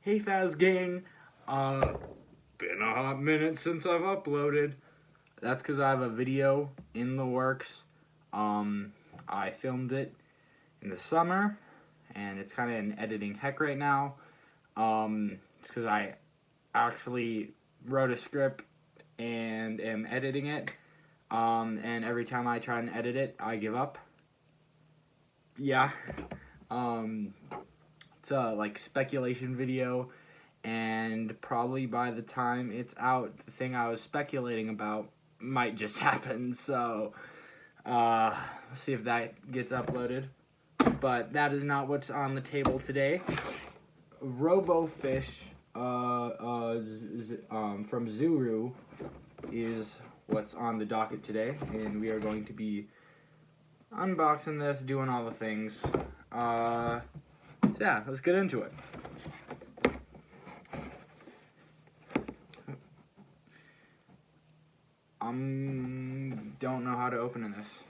Hey Faz gang, been a hot minute since I've uploaded. That's because I have a video in the works. I filmed it in the summer, and it's kind of in editing heck right now. It's because I actually wrote a script and am editing it. And every time I try and edit it, I give up. Yeah. It's a like speculation video, and probably by the time it's out, the thing I was speculating about might just happen. So let's see if that gets uploaded. But that is not what's on the table today. Robo Fish from Zuru is what's on the docket today, and we are going to be unboxing this, doing all the things. So yeah, let's get into it. Don't know how to open this.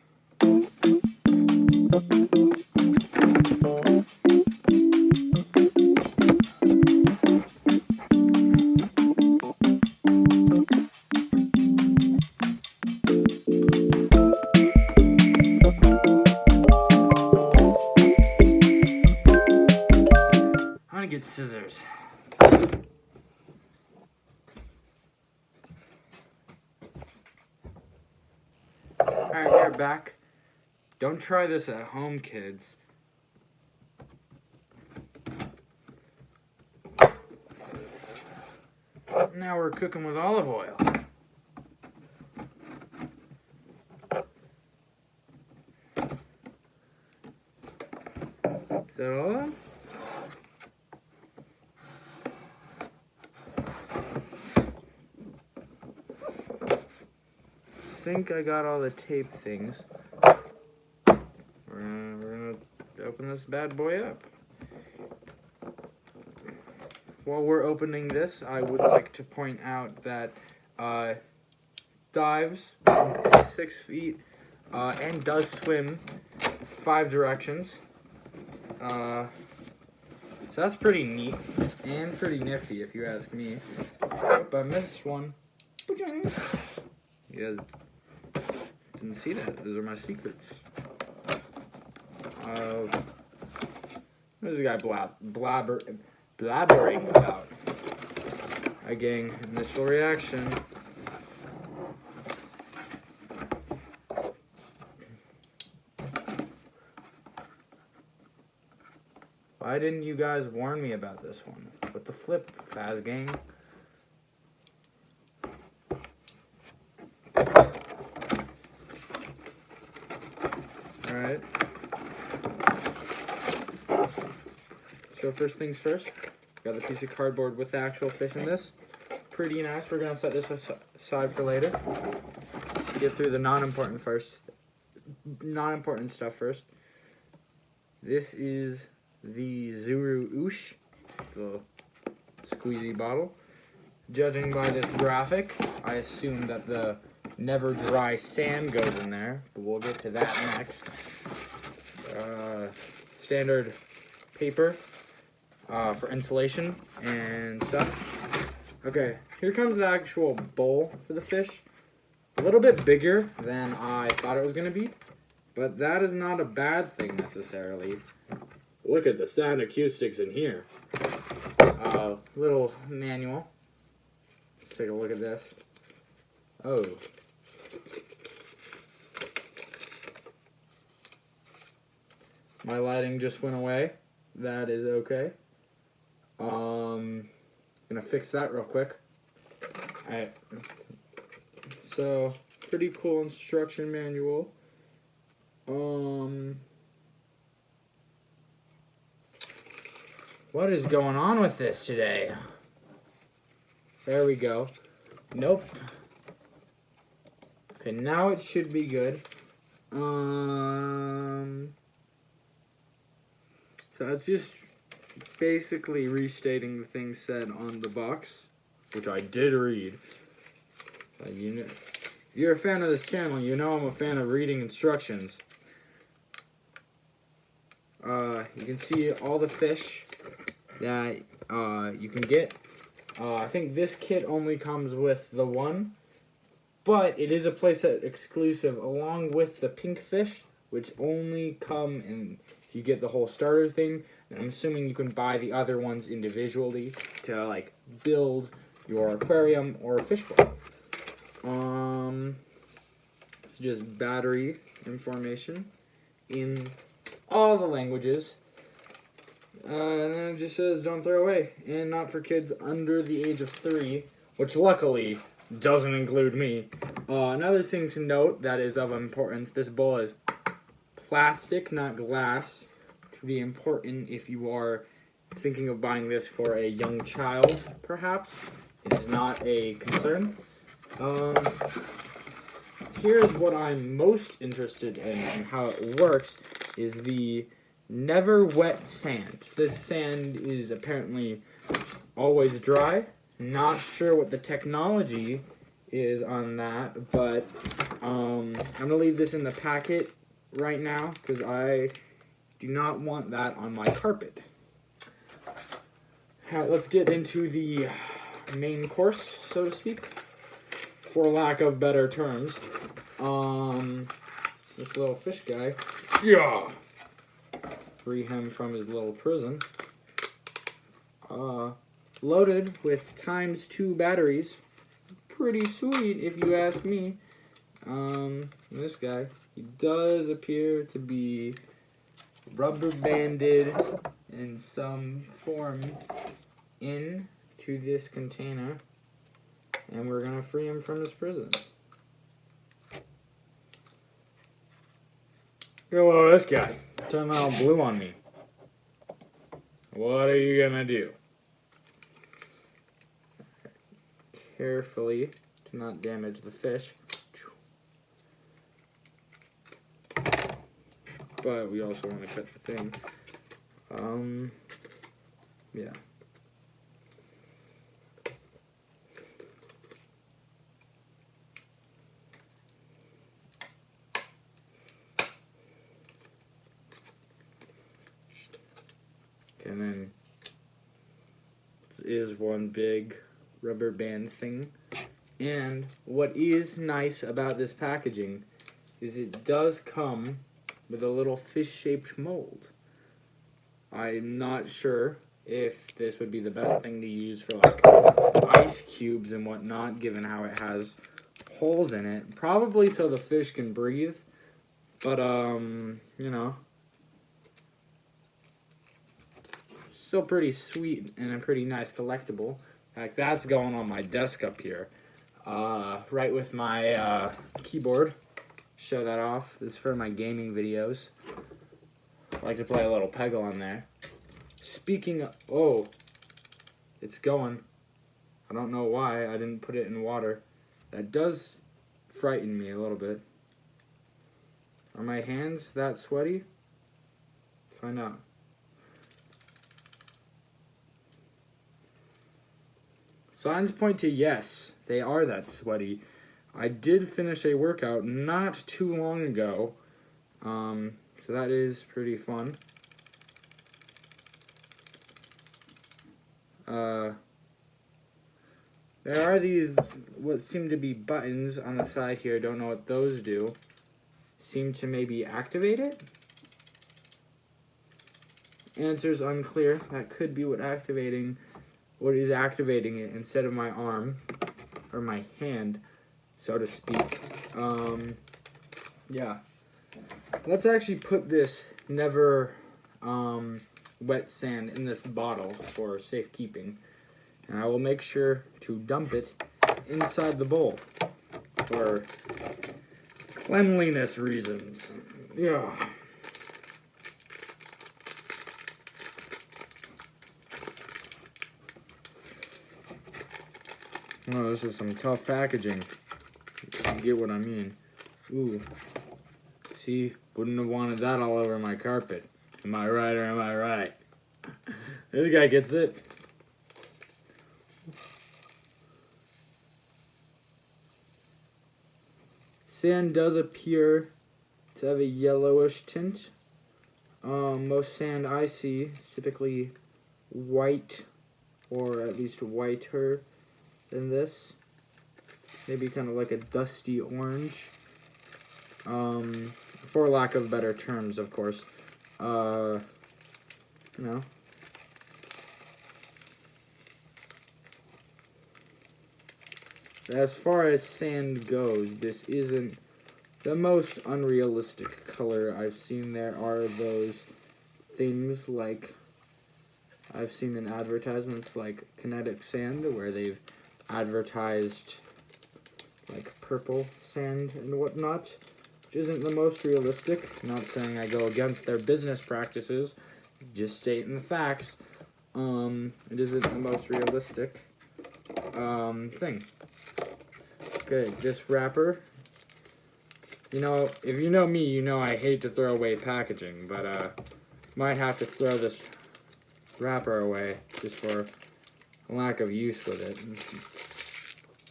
I'm gonna get scissors. Alright, we're back. Don't try this at home, kids. Now we're cooking with olive oil. Is that all of them? I think I got all the tape things. We're gonna open this bad boy up. While we're opening this, I would like to point out that dives 6 feet and does swim 5 directions. So that's pretty neat and pretty nifty if you ask me. But I missed one. You guys didn't see that. Those are my secrets. What is the guy blabbering about? Gang, initial reaction. Why didn't you guys warn me about this one? What the flip, Faz gang? Alright. So first things first, got the piece of cardboard with the actual fish in this. Pretty nice. We're going to set this aside for later. Get through the non-important stuff first. This is the Zuru Oosh, the squeezy bottle. Judging by this graphic, I assume that the never dry sand goes in there, but we'll get to that next. Standard paper for insulation and stuff. Okay, here comes the actual bowl for the fish. A little bit bigger than I thought it was going to be, but that is not a bad thing necessarily. Look at the sound acoustics in here. Little manual. Let's take a look at this. Oh. My lighting just went away. That is okay. Gonna fix that real quick. Alright. So, pretty cool instruction manual. What is going on with this today? There we go. Nope. Okay, now it should be good. So it's just basically restating the things said on the box, which I did read. You know, if you're a fan of this channel, you know I'm a fan of reading instructions. You can see all the fish that you can get. I think this kit only comes with the one, but it is a playset exclusive along with the pink fish, which only come in if you get the whole starter thing. And I'm assuming you can buy the other ones individually to like build your aquarium or fish bowl. It's just battery information in all the languages. And then it just says don't throw away, and not for kids under the age of 3, which luckily doesn't include me. Another thing to note that is of importance, this bowl is plastic, not glass, to be important if you are thinking of buying this for a young child, perhaps. It is not a concern. Here's what I'm most interested in and how it works is the never wet sand. This sand is apparently always dry. Not sure what the technology is on that, but I'm going to leave this in the packet right now because I do not want that on my carpet. Alright, let's get into the main course, so to speak, for lack of better terms. This little fish guy. Yeah! Free him from his little prison. Loaded with ×2 batteries. Pretty sweet if you ask me. This guy, he does appear to be rubber banded in some form into this container, and we're gonna free him from his prison. Hello, this guy. Turn all blue on me. What are you gonna do? Carefully to not damage the fish. But we also want to cut the thing. Yeah. And then is one big rubber band thing. And what is nice about this packaging is it does come with a little fish-shaped mold. I'm not sure if this would be the best thing to use for like ice cubes and whatnot, given how it has holes in it. Probably so the fish can breathe, but you know, still pretty sweet and a pretty nice collectible. In fact, that's going on my desk up here, right with my keyboard. Show that off. This is for my gaming videos. I like to play a little Peggle on there. Speaking of, oh, it's going. I don't know why I didn't put it in water. That does frighten me a little bit. Are my hands that sweaty? Find out. Signs point to yes, they are that sweaty. I did finish a workout not too long ago, so that is pretty fun. There are these, what seem to be buttons on the side here, don't know what those do. Seem to maybe activate it? Answer's unclear. That could be what is activating it instead of my arm, or my hand, so to speak. Yeah. Let's actually put this never wet sand in this bottle for safekeeping. And I will make sure to dump it inside the bowl for cleanliness reasons. Yeah. Oh, this is some tough packaging. You get what I mean. Ooh. See? Wouldn't have wanted that all over my carpet. Am I right or am I right? This guy gets it. Sand does appear to have a yellowish tint. Most sand I see is typically white or at least whiter than this. Maybe kind of like a dusty orange. For lack of better terms, of course. You know. As far as sand goes, this isn't the most unrealistic color I've seen. There are those things like I've seen in advertisements like kinetic sand where they've advertised like purple sand and whatnot, which isn't the most realistic. Not saying I go against their business practices, just stating the facts. It isn't the most realistic thing. Okay, this wrapper. You know, if you know me, you know I hate to throw away packaging, but might have to throw this wrapper away just for lack of use with it.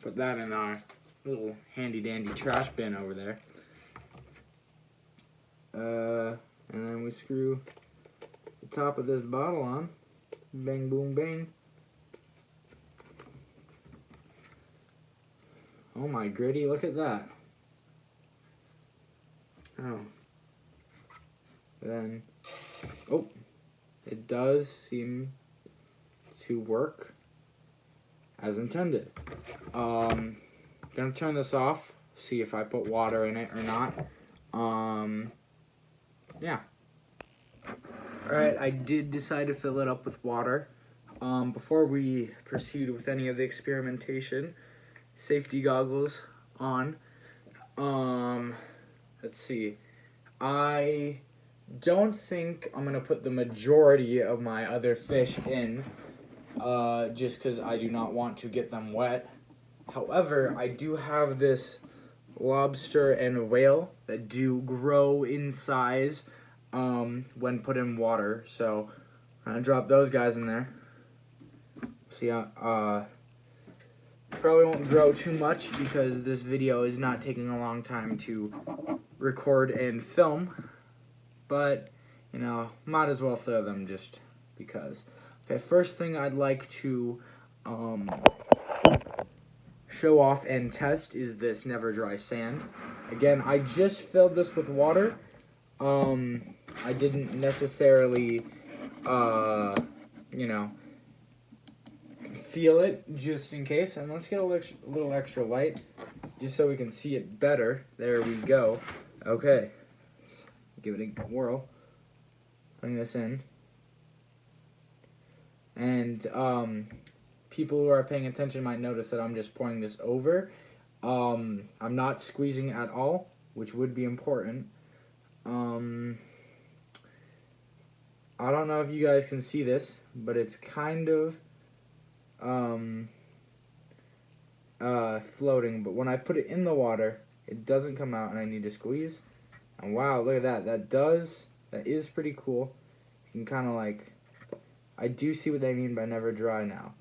Put that in our little handy dandy trash bin over there. And then we screw the top of this bottle on. Bang, boom, bang. Oh my gritty, look at that. Oh. Then, oh, it does seem to work as intended. Gonna turn this off, see if I put water in it or not. Yeah. Alright, I did decide to fill it up with water. Before we proceed with any of the experimentation, safety goggles on. Let's see. I don't think I'm gonna put the majority of my other fish in, just because I do not want to get them wet. However, I do have this lobster and whale that do grow in size when put in water, so I'm gonna drop those guys in there. See, probably won't grow too much because this video is not taking a long time to record and film, but you know, might as well throw them just because. Okay, first thing I'd like to show off and test is this never dry sand. Again, I just filled this with water. I didn't necessarily you know, feel it just in case. And let's get a little extra light just so we can see it better. There we go. Okay, let's give it a whirl. Putting this in. And people who are paying attention might notice that I'm just pouring this over. I'm not squeezing at all, which would be important. I don't know if you guys can see this, but it's kind of floating. But when I put it in the water, it doesn't come out, and I need to squeeze. And wow, look at that. That is pretty cool. You can kind of like, I do see what they mean by never dry now.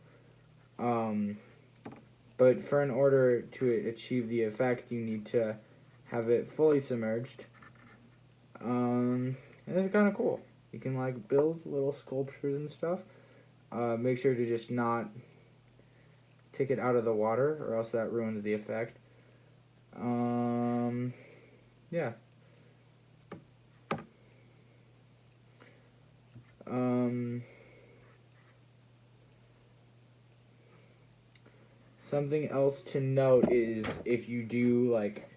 But in order to achieve the effect, you need to have it fully submerged. And it's kind of cool. You can like build little sculptures and stuff. Make sure to just not take it out of the water, or else that ruins the effect. Yeah. Something else to note is if you do like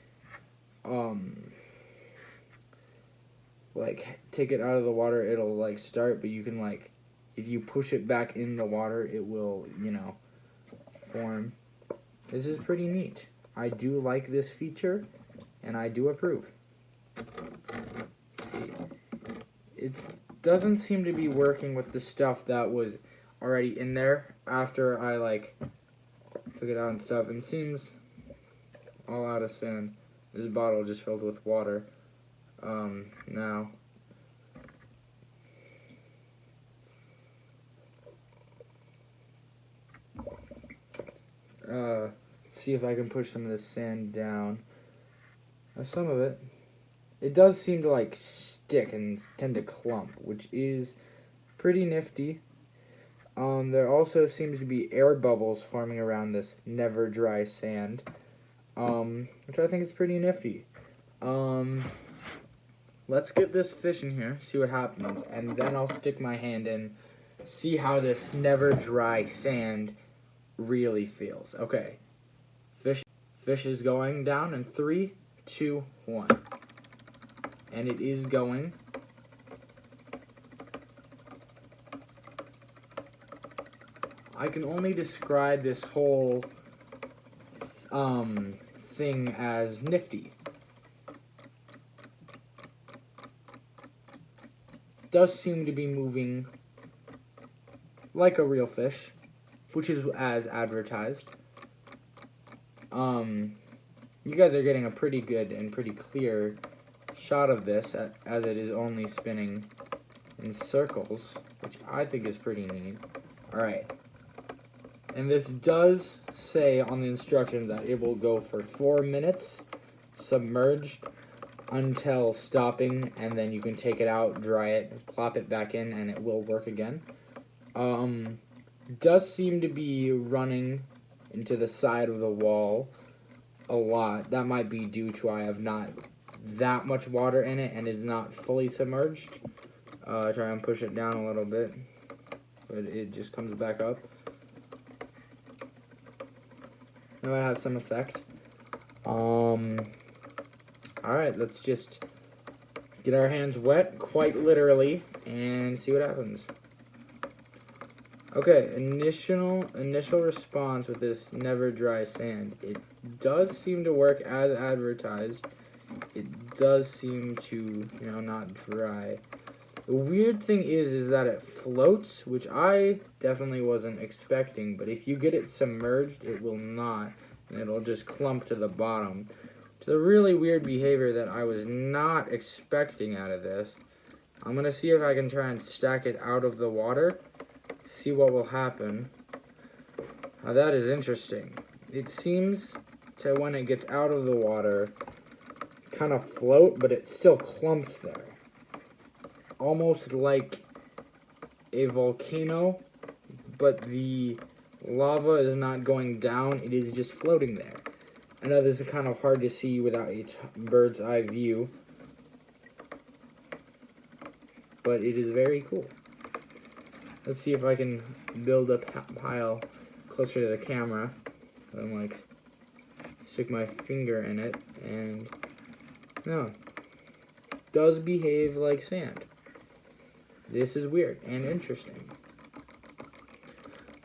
take it out of the water, it'll like start, but you can like, if you push it back in the water, it will, you know, form. This is pretty neat. I do like this feature, and I do approve. Let's see. It doesn't seem to be working with the stuff that was already in there after I like took it out and stuff, and seems all out of sand. This bottle just filled with water. Now. See if I can push some of this sand down. Some of it. It does seem to like stick and tend to clump, which is pretty nifty. There also seems to be air bubbles forming around this never dry sand, which I think is pretty nifty. Let's get this fish in here, see what happens, and then I'll stick my hand in, see how this never dry sand really feels. Okay, fish is going down in 3, 2, 1, and it is going. I can only describe this whole thing as nifty. Does seem to be moving like a real fish, which is as advertised. You guys are getting a pretty good and pretty clear shot of this as it is only spinning in circles, which I think is pretty neat. Alright. And this does say on the instructions that it will go for 4 minutes submerged until stopping, and then you can take it out, dry it, plop it back in, and it will work again. Does seem to be running into the side of the wall a lot. That might be due to I have not that much water in it and is not fully submerged. Try and push it down a little bit, but it just comes back up. That might have some effect. Alright, let's just get our hands wet, quite literally, and see what happens. Okay, initial response with this never dry sand. It does seem to work as advertised. It does seem to, not dry. The weird thing is that it floats, which I definitely wasn't expecting, but if you get it submerged, it will not, and it'll just clump to the bottom. It's a really weird behavior that I was not expecting out of this. I'm going to see if I can try and stack it out of the water, see what will happen. Now that is interesting. It seems to, when it gets out of the water, kind of float, but it still clumps there. Almost like a volcano, but the lava is not going down, it is just floating there. I know this is kind of hard to see without a bird's eye view, but it is very cool. Let's see if I can build a pile closer to the camera. I'm like, stick my finger in it, and no, does behave like sand. This is weird and interesting.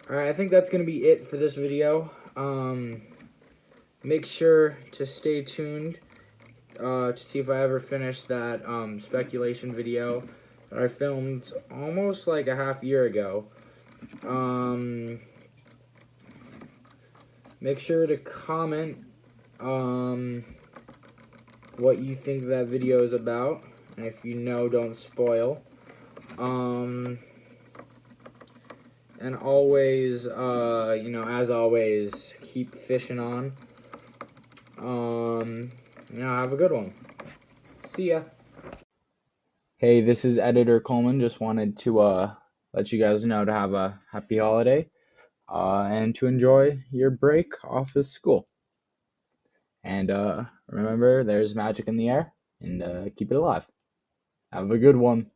Alright, I think that's going to be it for this video. Make sure to stay tuned to see if I ever finish that speculation video that I filmed almost like a half year ago. Make sure to comment what you think that video is about, and if you know, don't spoil. And always, as always, keep fishing on. Have a good one. See ya. Hey, this is Editor Coleman. Just wanted to let you guys know to have a happy holiday and to enjoy your break off of school. And remember, there's magic in the air, and keep it alive. Have a good one.